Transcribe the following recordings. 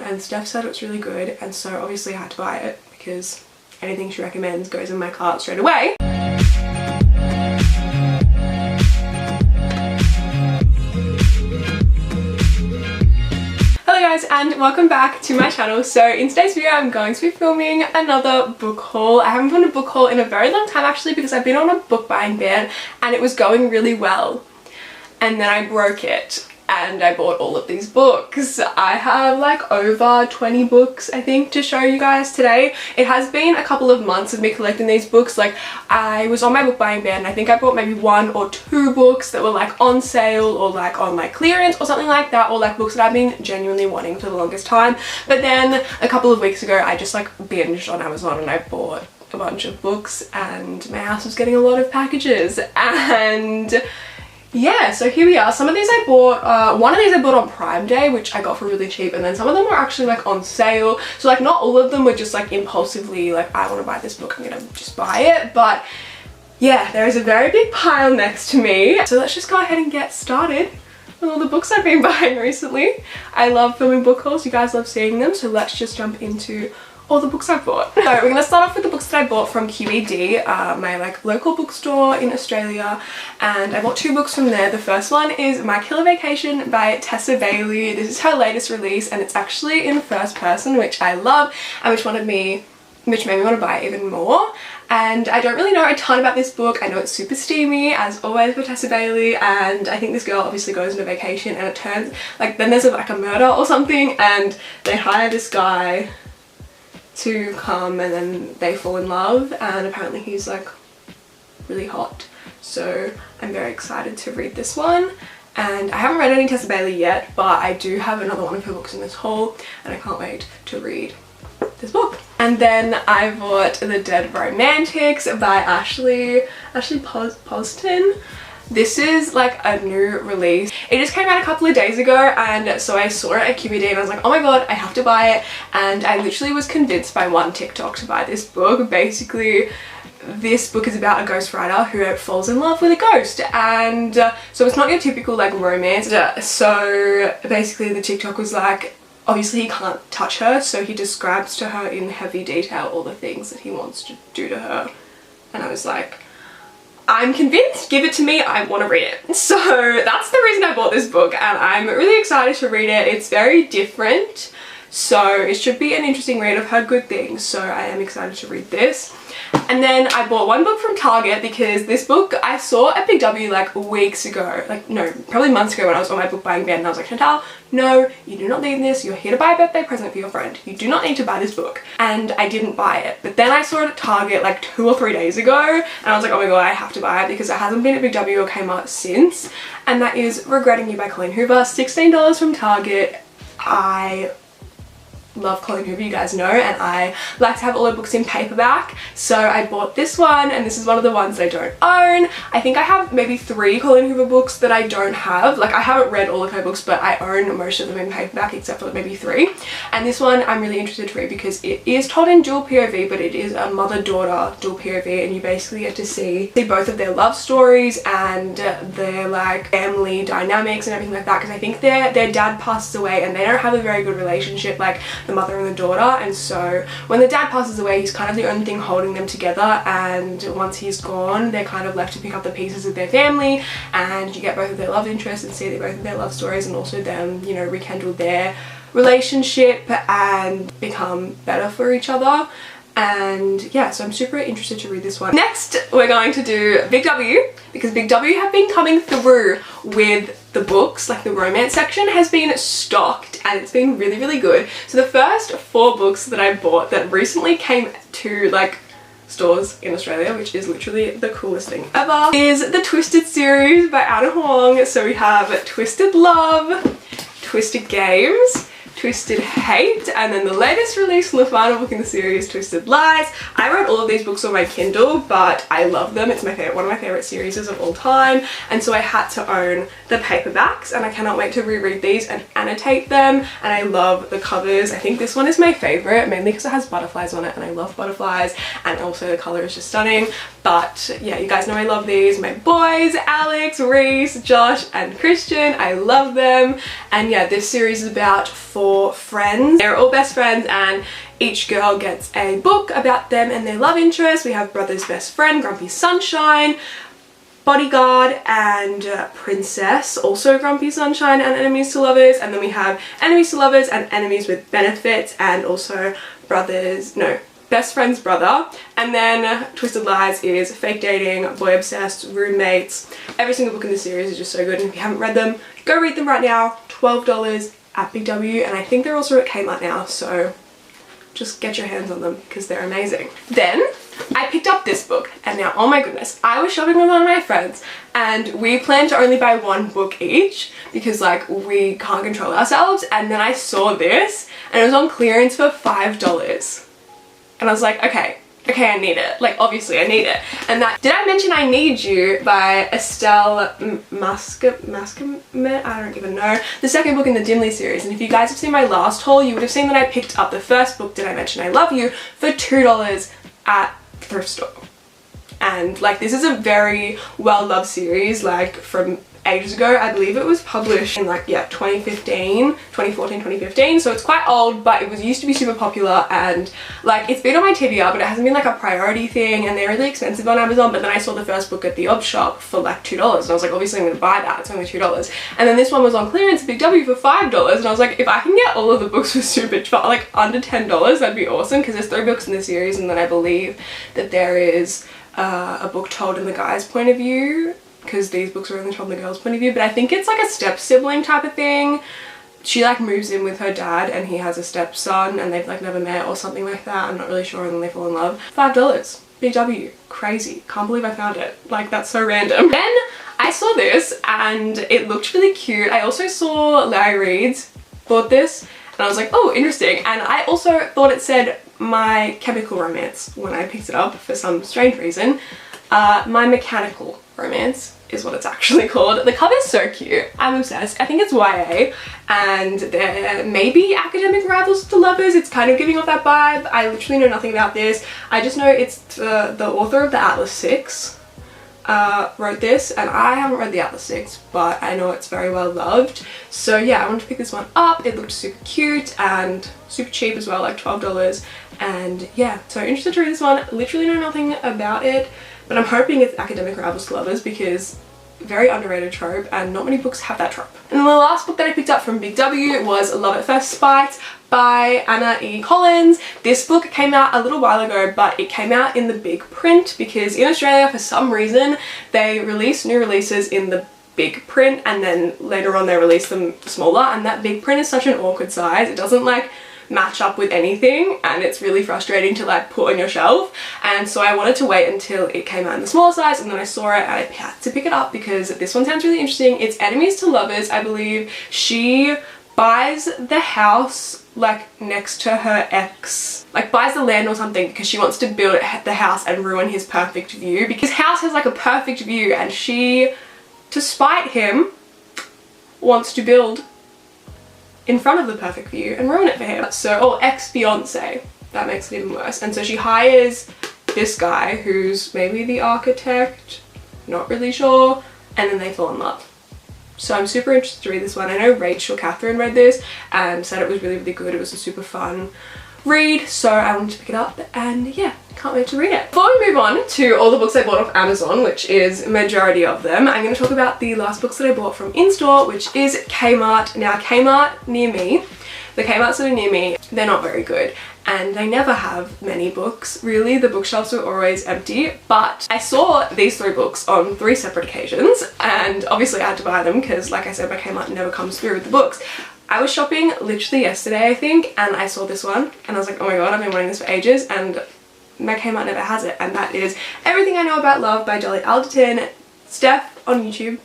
and Steph said it's really good, and so obviously I had to buy it because anything she recommends goes in my cart straight away. Hello guys, and welcome back to my channel. So in today's video I'm going to be filming another book haul. I haven't done a book haul in a very long time actually, because I've been on a book buying ban and it was going really well, and then I broke it and I bought all of these books. I have like over 20 books I think to show you guys today. It has been a couple of months of me collecting these books. Like, I was on my book buying ban and I think I bought maybe 1 or 2 books that were like on sale or like on like clearance or something like that, or like books that I've been genuinely wanting for the longest time. But then a couple of weeks ago I just like binged on Amazon and I bought a bunch of books, and my house was getting a lot of packages, and yeah, so here we are. Some of these I bought, one of these I bought on Prime Day, which I got for really cheap, and then some of them were actually like on sale. So like not all of them were just like impulsively like, I want to buy this book, I'm gonna just buy it. But yeah, there is a very big pile next to me. So let's just go ahead and get started with all the books I've been buying recently. I love filming book hauls, you guys love seeing them, so let's just jump into all the books I've bought. So we're gonna start off with the books that I bought from QED, my like local bookstore in Australia, and I bought 2 books from there. The first one is My Killer Vacation by Tessa Bailey. This is her latest release and it's actually in first person, which I love and which made me want to buy it even more. And I don't really know a ton about this book. I know it's super steamy as always for Tessa Bailey, and I think this girl obviously goes on a vacation and it turns like, then there's like a murder or something, and they hire this guy to come and then they fall in love, and apparently he's like really hot. So I'm very excited to read this one, and I haven't read any Tessa Bailey yet, but I do have another one of her books in this haul and I can't wait to read this book. And then I bought The Dead Romantics by Ashley Poston. This is like a new release. It just came out a couple of days ago, and so I saw it at QED and I was like, oh my god, I have to buy it. And I literally was convinced by one TikTok to buy this book. Basically, this book is about a ghostwriter who falls in love with a ghost, and so it's not your typical like romance. So basically the TikTok was like, obviously he can't touch her, so he describes to her in heavy detail all the things that he wants to do to her. And I was like, I'm convinced, give it to me, I want to read it. So that's the reason I bought this book, and I'm really excited to read it. It's very different, so it should be an interesting read. I've heard good things, so I am excited to read this. And then I bought one book from Target because this book I saw at Big W like weeks ago, like no, probably months ago when I was on my book buying ban, and I was like, Shantelle, no, you do not need this. You're here to buy a birthday present for your friend. You do not need to buy this book. And I didn't buy it. But then I saw it at Target like 2 or 3 days ago, and I was like, oh my god, I have to buy it because it hasn't been at Big W or Kmart since. And that is Regretting You by Colleen Hoover. $16 from Target. I love Colleen Hoover, you guys know, and I like to have all her books in paperback, so I bought this one, and this is one of the ones that I don't own. I think I have maybe 3 Colleen Hoover books that I don't have. Like, I haven't read all of her books, but I own most of them in paperback except for maybe 3. And this one I'm really interested to read because it is told in dual POV, but it is a mother-daughter dual POV, and you basically get to see both of their love stories and their like family dynamics and everything like that, because I think their dad passes away and they don't have a very good relationship, like the mother and the daughter, and so when the dad passes away he's kind of the only thing holding them together, and once he's gone they're kind of left to pick up the pieces of their family, and you get both of their love interests and see both of their love stories, and also them, you know, rekindle their relationship and become better for each other. And yeah, so I'm super interested to read this one. Next, we're going to do Big W, because Big W have been coming through with the books, like the romance section has been stocked and it's been really, really good. So the first 4 books that I bought that recently came to like stores in Australia, which is literally the coolest thing ever, is the Twisted series by Anna Huang. So we have Twisted Love, Twisted Games, Twisted Hate, and then the latest release and the final book in the series, Twisted Lies. I read all of these books on my Kindle, but I love them. It's my favorite, one of my favorite series of all time, and so I had to own the paperbacks, and I cannot wait to reread these and annotate them. And I love the covers. I think this one is my favorite, mainly because it has butterflies on it, and I love butterflies, and also the color is just stunning. But yeah, you guys know I love these. My boys, Alex, Reese, Josh, and Christian, I love them. And yeah, this series is about 4 4 friends. They're all best friends and each girl gets a book about them and their love interest. We have Brother's Best Friend, Grumpy Sunshine, Bodyguard, and Princess, also Grumpy Sunshine and Enemies to Lovers. And then we have Enemies to Lovers and Enemies with Benefits, and also Best Friend's Brother. And then Twisted Lies is Fake Dating, Boy Obsessed, Roommates. Every single book in the series is just so good, and if you haven't read them, go read them right now. $12 at Big W, and I think they're also at Kmart now, so just get your hands on them because they're amazing. Then I picked up this book, and now, oh my goodness, I was shopping with one of my friends and we planned to only buy 1 book each because like we can't control ourselves, and then I saw this and it was on clearance for $5 and I was like, okay, I need it. Like, obviously I need it. And that, did I mention I Need You by Estelle Mascamet? I don't even know. The second book in the Dimly series. And if you guys have seen my last haul, you would have seen that I picked up the first book, Did I Mention I Love You, for $2 at thrift store. And like, this is a very well-loved series, like from ages ago. I believe it was published in like, yeah, 2014, 2015, so it's quite old, but it was used to be super popular, and like it's been on my TBR, but it hasn't been like a priority thing, and they're really expensive on Amazon. But then I saw the first book at the op shop for like $2 and I was like, obviously I'm gonna buy that, it's only $2. And then this one was on clearance at Big W for $5 and I was like, if I can get all of the books for super cheap, like under $10, that'd be awesome, because there's 3 books in the series, and then I believe that there is a book told in the guy's point of view, because these books are only told in the girl's point of view. But I think it's like a step sibling type of thing. She like moves in with her dad and he has a stepson and they've like never met or something like that, I'm not really sure, and then they fall in love. $5, Big W, crazy, can't believe I found it, like that's so random. Then I saw this and it looked really cute. I also saw Larry Reed's bought this and I was like, oh, interesting. And I also thought it said My Chemical Romance when I picked it up for some strange reason. My Mechanical Romance is what it's actually called. The cover is so cute. I'm obsessed. I think it's YA and there may be academic rivals to lovers. It's kind of giving off that vibe. I literally know nothing about this. I just know it's the author of the Atlas 6 wrote this, and I haven't read the Atlas 6, but I know it's very well loved. So yeah, I wanted to pick this one up. It looked super cute and super cheap as well, like $12. And yeah, so interested to read this one. Literally know nothing about it, but I'm hoping it's academic rivals to lovers because very underrated trope and not many books have that trope. And the last book that I picked up from Big W was Love at First Sight by Anna E. Collins. This book came out a little while ago, but it came out in the big print because in Australia for some reason they release new releases in the big print and then later on they release them smaller, and that big print is such an awkward size. It doesn't like match up with anything and it's really frustrating to like put on your shelf, and so I wanted to wait until it came out in the smaller size, and then I saw it and I had to pick it up because this one sounds really interesting. It's Enemies to Lovers. I believe she buys the house like next to her ex, like buys the land or something because she wants to build the house and ruin his perfect view, because his house has like a perfect view and she, to spite him, wants to build in front of the perfect view and ruin it for him. So, or ex-fiance, that makes it even worse. And so she hires this guy who's maybe the architect, not really sure, and then they fall in love. So I'm super interested to read this one. I know Rachel Catherine read this and said it was really, really good. It was a super fun read, so I wanted to pick it up and yeah, can't wait to read it. Before we move on to all the books I bought off Amazon, which is majority of them, I'm going to talk about the last books that I bought from in-store, which is Kmart. Now Kmart near me, the Kmarts that are near me, they're not very good and they never have many books really. The bookshelves are always empty, but I saw these 3 books on 3 separate occasions and obviously I had to buy them because like I said, my Kmart never comes through with the books. I was shopping literally yesterday I think and I saw this one and I was like, oh my god, I've been wanting this for ages, and my Kmart never has it, and that is Everything I Know About Love by Dolly Alderton. Steph on YouTube,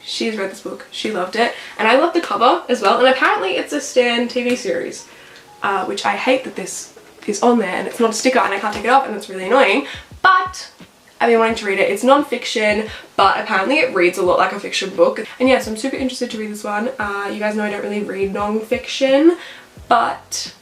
she's read this book, she loved it, and I love the cover as well, and apparently it's a Stan TV series, which I hate that this is on there and it's not a sticker and I can't take it off and it's really annoying, but I've been wanting to read it. It's non-fiction, but apparently it reads a lot like a fiction book. And yes, I'm super interested to read this one. You guys know I don't really read non-fiction, but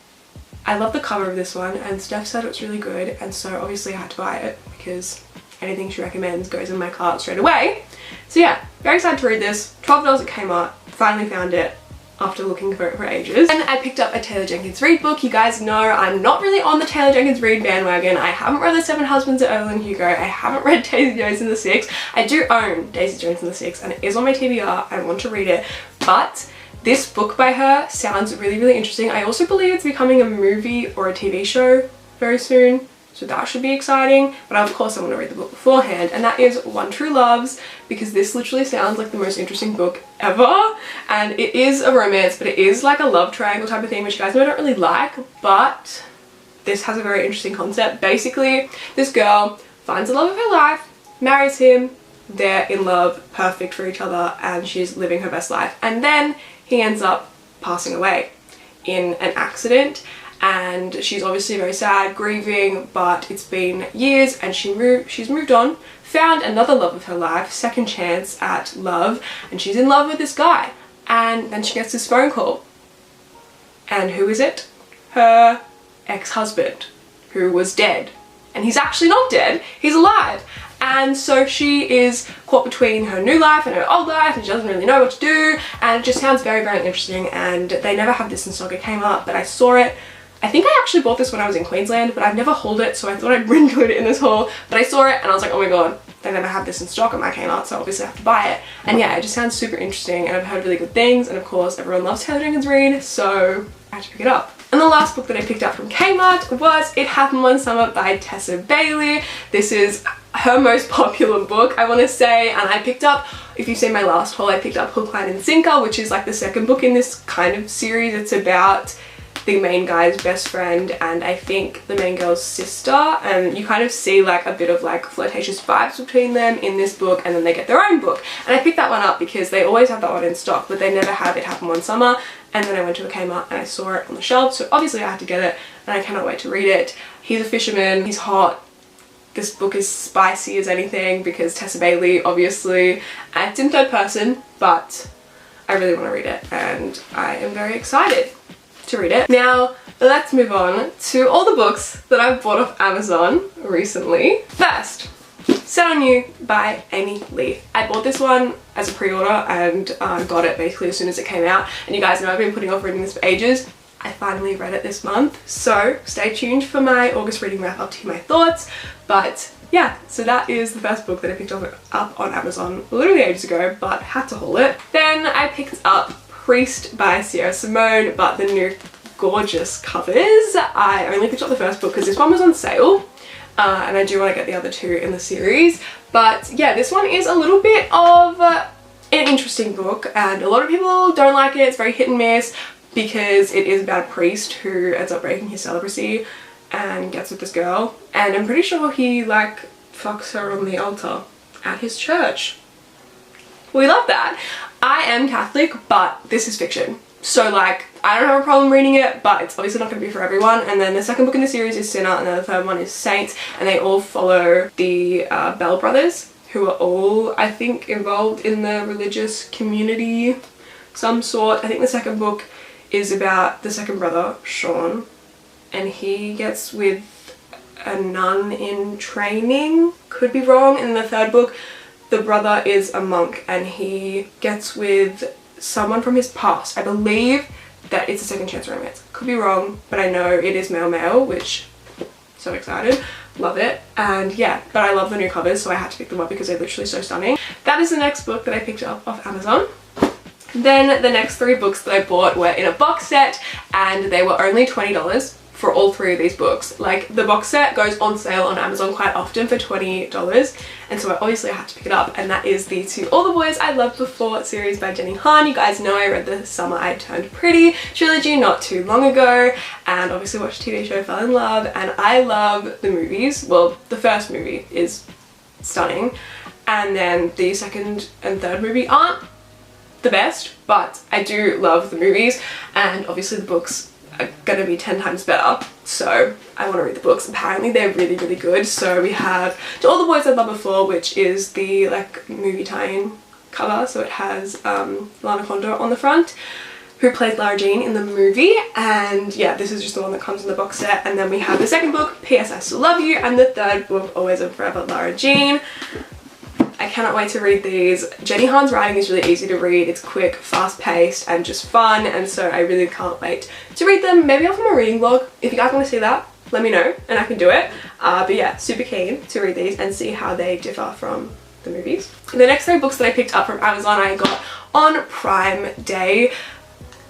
I love the cover of this one and Steph said it was really good, and so obviously I had to buy it because anything she recommends goes in my cart straight away. So yeah, very excited to read this. $12 at Kmart, finally found it. after looking for it for ages. And I picked up a Taylor Jenkins Reid book. You guys know I'm not really on the Taylor Jenkins Reid bandwagon. I haven't read The Seven Husbands of Evelyn Hugo. I haven't read Daisy Jones and the Six. I do own Daisy Jones and the Six and it is on my TBR. I want to read it, but this book by her sounds really, really interesting. I also believe it's becoming a movie or a TV show very soon, so that should be exciting. But of course I want to read the book beforehand, and that is One True Loves, because this literally sounds like the most interesting book ever. And it is a romance, but it is like a love triangle type of thing, which you guys know I don't really like, but this has a very interesting concept. Basically, this girl finds the love of her life, marries him, they're in love, perfect for each other, and she's living her best life. And then he ends up passing away in an accident, and she's obviously very sad, grieving, but it's been years and she's moved on, found another love of her life, second chance at love, and she's in love with this guy. And then she gets this phone call. And who is it? Her ex-husband, who was dead. And he's actually not dead, he's alive. And so she is caught between her new life and her old life, and she doesn't really know what to do, and it just sounds very, very interesting. And they never have this in stock. It came up, but I saw it. I think I actually bought this when I was in Queensland, but I've never hauled it, so I thought I'd include it in this haul. But I saw it and I was like, oh my god, they never have this in stock at my Kmart, so obviously I have to buy it. And yeah, it just sounds super interesting, and I've heard really good things, and of course everyone loves Taylor Jenkins Reid, so I had to pick it up. And the last book that I picked up from Kmart was It Happened One Summer by Tessa Bailey. This is her most popular book, I want to say, and I picked up, if you've seen my last haul, I picked up Hook, Line and Sinker, which is like the second book in this kind of series. It's about the main guy's best friend and I think the main girl's sister, and you kind of see like a bit of like flirtatious vibes between them in this book, and then they get their own book. And I picked that one up because they always have that one in stock, but they never have It Happened One Summer. And then I went to a Kmart and I saw it on the shelf, so obviously I had to get it, and I cannot wait to read it. He's a fisherman, he's hot. This book is spicy as anything because Tessa Bailey, obviously. It's in third person, but I really want to read it and I am very excited to read it. Now let's move on to all the books that I've bought off Amazon recently. First, Set on You by Amy Lee. I bought this one as a pre-order and got it basically as soon as it came out, and you guys know I've been putting off reading this for ages. I finally read it this month, so stay tuned for my August reading wrap up to hear my thoughts. But yeah, so that is the first book that I picked up on Amazon literally ages ago, but had to haul it. Then I picked up Priest by Sierra Simone, but the new gorgeous covers. I only picked up the first book because this one was on sale, and I do want to get the other two in the series. But yeah, this one is a little bit of an interesting book, and a lot of people don't like it. It's very hit and miss because it is about a priest who ends up breaking his celibacy and gets with this girl, and I'm pretty sure he like fucks her on the altar at his church. We love that. I am Catholic, but this is fiction, so like I don't have a problem reading it, but it's obviously not going to be for everyone. And then the second book in the series is Sinner, and then the third one is Saints, and they all follow the Bell brothers, who are all, I think, involved in the religious community some sort. I think the second book is about the second brother, Sean, and he gets with a nun in training, could be wrong. In the third book, the brother is a monk and he gets with someone from his past. I believe that it's a second chance romance, could be wrong, but I know it is male, which, so excited, love it. And yeah, but I love the new covers, so I had to pick them up because they're literally so stunning. That is the next book that I picked up off Amazon. Then the next three books that I bought were in a box set, and they were only $20 for all three of these books. Like, the box set goes on sale on Amazon quite often for $20, and so obviously I had to pick it up, and that is the To All the Boys I Loved Before series by Jenny Han. You guys know I read The Summer I Turned Pretty trilogy not too long ago, and obviously watched the TV show, fell in love, and I love the movies. Well, the first movie is stunning, and then the second and third movie aren't the best, but I do love the movies, and obviously the books are gonna be 10 times better, so I want to read the books. Apparently they're really, really good. So we have To All the Boys I Loved Before, which is the like movie tie-in cover, so it has Lana Condor on the front, who plays Lara Jean in the movie, and yeah, this is just the one that comes in the box set. And then we have the second book, P.S. I Still Love You, and the third book, Always and Forever, Lara Jean. I cannot wait to read these. Jenny Han's writing is really easy to read. It's quick, fast-paced, and just fun, and so I really can't wait to read them. Maybe I'll film a reading vlog. If you guys want to see that, let me know and I can do it. But yeah, super keen to read these and see how they differ from the movies. The next 3 books that I picked up from Amazon I got on Prime Day.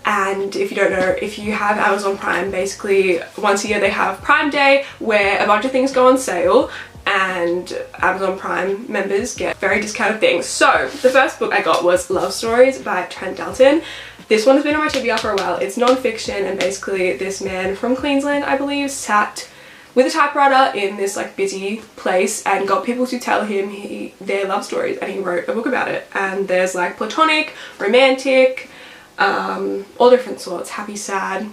And if you don't know, if you have Amazon Prime, basically once a year they have Prime Day where a bunch of things go on sale and Amazon Prime members get very discounted things. So the first book I got was Love Stories by Trent Dalton. This one has been on my TBR for a while. It's non-fiction, and basically this man from Queensland, I believe, sat with a typewriter in this like busy place and got people to tell him their love stories, and he wrote a book about it. And there's like platonic, romantic, all different sorts, happy, sad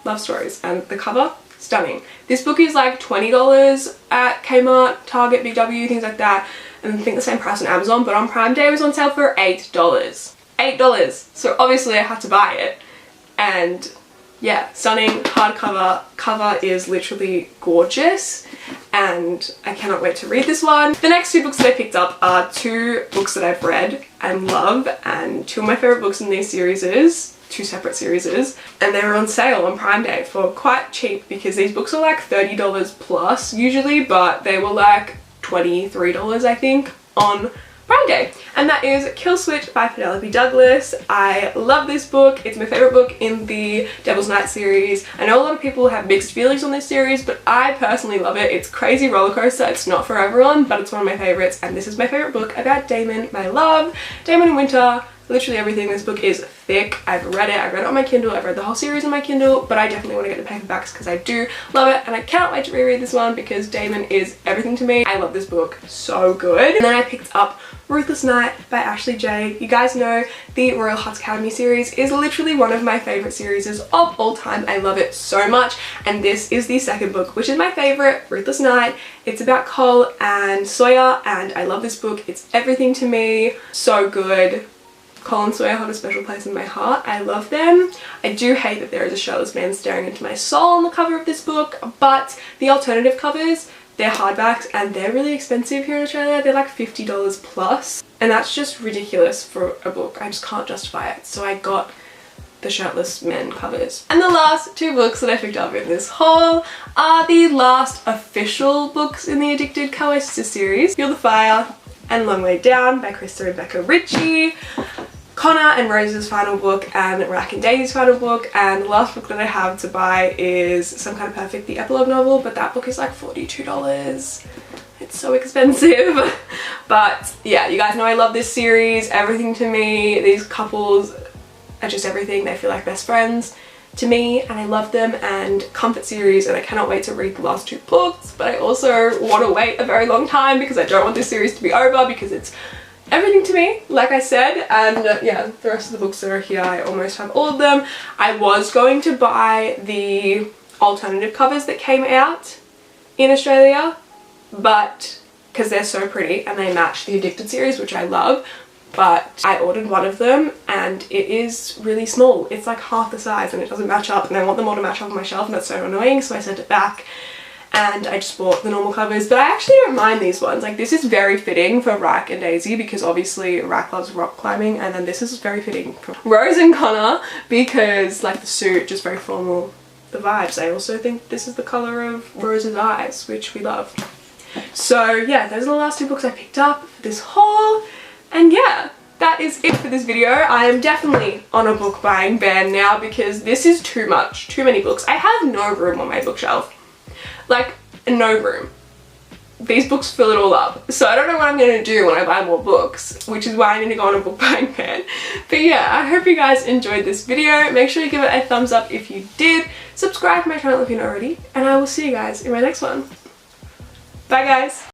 love stories, and the cover, stunning. This book is like $20 at Kmart, Target, Big W, things like that, and I think the same price on Amazon, but on Prime Day it was on sale for $8. $8! So obviously I had to buy it, and yeah, stunning hardcover. Cover is literally gorgeous, and I cannot wait to read this one. The next 2 books that I picked up are 2 books that I've read and love, and 2 of my favourite books in these series, 2 separate series, and they were on sale on Prime Day for quite cheap, because these books are like $30 plus usually, but they were like $23 I think on Prime Day. And that is Kill Switch by Penelope Douglas. I love this book. It's my favourite book in the Devil's Night series. I know a lot of people have mixed feelings on this series, but I personally love it. It's crazy roller coaster. It's not for everyone, but it's one of my favourites, and this is my favourite book about Damon, my love. Damon in winter. Literally everything. This book is thick. I've read it. I read it on my Kindle. I've read the whole series on my Kindle, but I definitely want to get the paperbacks because I do love it, and I cannot wait to reread this one because Damon is everything to me. I love this book so good. And then I picked up Ruthless Night by Ashley J. You guys know the Royal Hearts Academy series is literally one of my favourite series of all time. I love it so much, and this is the second book, which is my favourite, Ruthless Night. It's about Cole and Sawyer, and I love this book. It's everything to me. So good. Cole and Sawyer hold a special place in my heart. I love them. I do hate that there is a shirtless man staring into my soul on the cover of this book, but the alternative covers, they're hardbacks and they're really expensive here in Australia. They're like $50 plus, and that's just ridiculous for a book. I just can't justify it. So I got the shirtless men covers. And the last 2 books that I picked up in this haul are the last official books in the Addicted Kawaii Sisters series. Fuel the Fire and Long Way Down by Krista and Becca Ritchie, Connor and Rose's final book, and Rack and Daisy's final book, and the last book that I have to buy is Some Kind of Perfect, the epilogue novel, but that book is like $42. It's so expensive. But yeah, you guys know I love this series, everything to me. These couples are just everything. They feel like best friends to me, and I love them, and comfort series, and I cannot wait to read the last 2 books, but I also want to wait a very long time because I don't want this series to be over because it's everything to me, like I said. And yeah, the rest of the books that are here, I almost have all of them. I was going to buy the alternative covers that came out in Australia, but because they're so pretty and they match the Addicted series, which I love, but I ordered one of them and it is really small. It's like half the size and it doesn't match up, and I want them all to match up on my shelf, and that's so annoying, so I sent it back. And I just bought the normal covers, but I actually don't mind these ones. Like, this is very fitting for Rack and Daisy because obviously Rack loves rock climbing, and then this is very fitting for Rose and Connor because like the suit, just very formal, the vibes. I also think this is the colour of Rose's eyes, which we love. So yeah, those are the last 2 books I picked up for this haul, and yeah, that is it for this video. I am definitely on a book buying ban now because this is too much, too many books. I have no room on my bookshelf. Like, no room. These books fill it all up. So I don't know what I'm going to do when I buy more books, which is why I need to go on a book buying ban. But yeah, I hope you guys enjoyed this video. Make sure you give it a thumbs up if you did. Subscribe to my channel if you're not already. And I will see you guys in my next one. Bye guys.